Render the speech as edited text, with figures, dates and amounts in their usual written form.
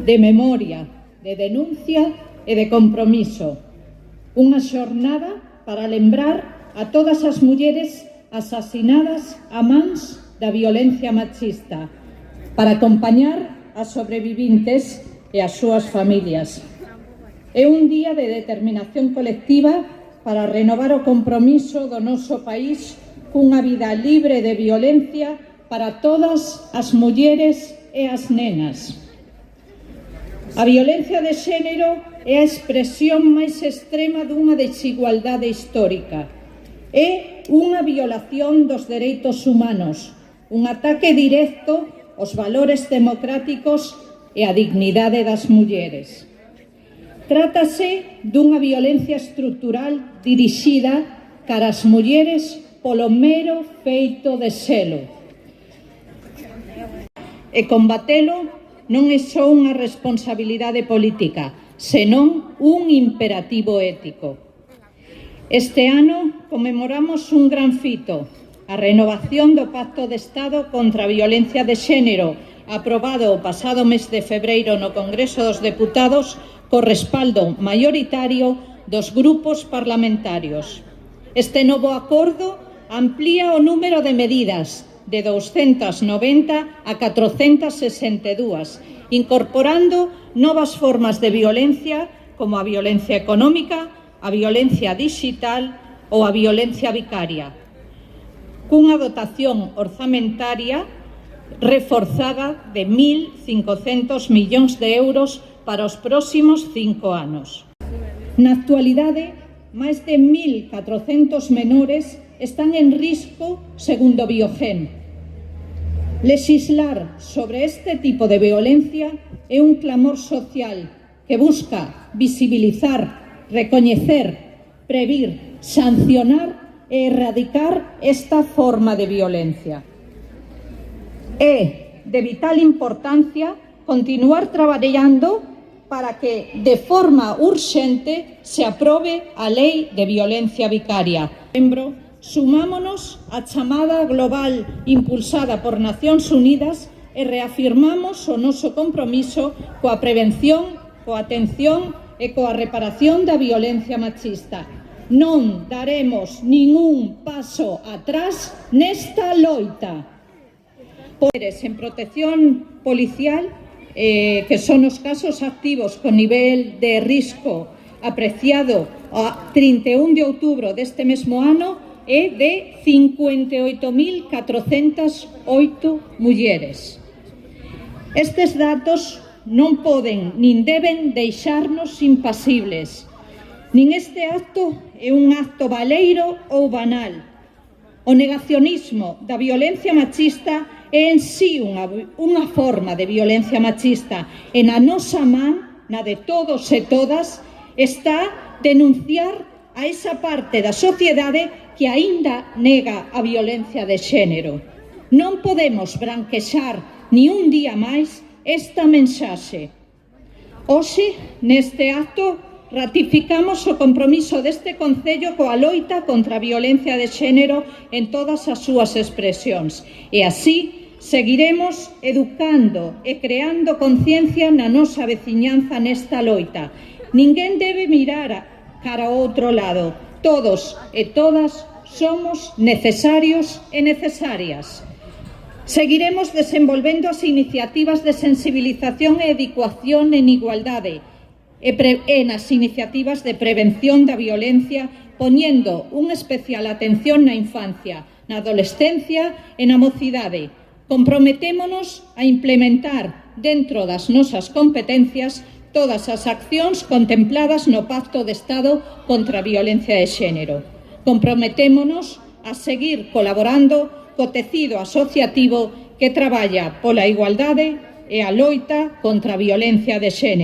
de memoria, de denuncia e de compromiso. Unha xornada para lembrar a todas as mulleres asasinadas a mans da violencia machista, para acompañar as sobrevivintes e as súas familias. É un día de determinación colectiva para renovar o compromiso do noso país cunha vida libre de violencia para todas as mulleres e as nenas. A violencia de xénero é a expresión máis extrema dunha desigualdade histórica. É unha violación dos dereitos humanos, un ataque directo aos valores democráticos e á dignidade das mulleres. Trátase dunha violencia estrutural dirixida cara ás mulleres polo mero feito de selo. E combatelo non é só unha responsabilidade política, senón un imperativo ético. Este ano conmemoramos un gran fito, a renovación do Pacto de Estado contra a Violencia de Xénero, aprobado o pasado mes de febreiro no Congreso dos Deputados, co respaldo maioritario dos grupos parlamentarios. Este novo acordo amplía o número de medidas de 290 a 462, incorporando novas formas de violencia como a violencia económica, a violencia digital ou a violencia vicaria, cunha dotación orzamentaria reforzada de 1.500 millóns de euros para os próximos 5 anos. Na actualidade, máis de 1.400 menores están en risco segundo Biogen. Lexislar sobre este tipo de violencia é un clamor social que busca visibilizar, recoñecer, previr, sancionar e erradicar esta forma de violencia. É de vital importancia continuar traballando para que, de forma urxente, se aprobe a Lei de Violencia Vicaria. Sumámonos á chamada global impulsada por Nacións Unidas e reafirmamos o noso compromiso coa prevención, coa atención e coa reparación da violencia machista. Non daremos ningún paso atrás nesta loita. Poderes en protección policial, que son os casos activos con nivel de risco apreciado a 31 de outubro deste mesmo ano, é de 58.408 mulleres. Estes datos non poden nin deben deixarnos impasibles. Nin este acto é un acto baleiro ou banal. O negacionismo da violencia machista é en sí unha forma de violencia machista e na nosa man, na de todos e todas, está denunciar a esa parte da sociedade que aínda nega a violencia de xénero. Non podemos branquexar ni un día máis esta mensaxe. Hoxe, neste acto, ratificamos o compromiso deste Concello coa loita contra a violencia de xénero en todas as súas expresións e así seguiremos educando e creando conciencia na nosa veciñanza nesta loita. Ninguén debe mirar cara ao outro lado. Todos e todas somos necesarios e necesarias. Seguiremos desenvolvendo as iniciativas de sensibilización e educación en igualdade e nas iniciativas de prevención da violencia, poñendo unha especial atención na infancia, na adolescencia e na mocidade. Comprometémonos a implementar dentro das nosas competencias todas as accións contempladas no Pacto de Estado contra a violencia de xénero. Comprometémonos a seguir colaborando co tecido asociativo que traballa pola igualdade e a loita contra a violencia de xénero.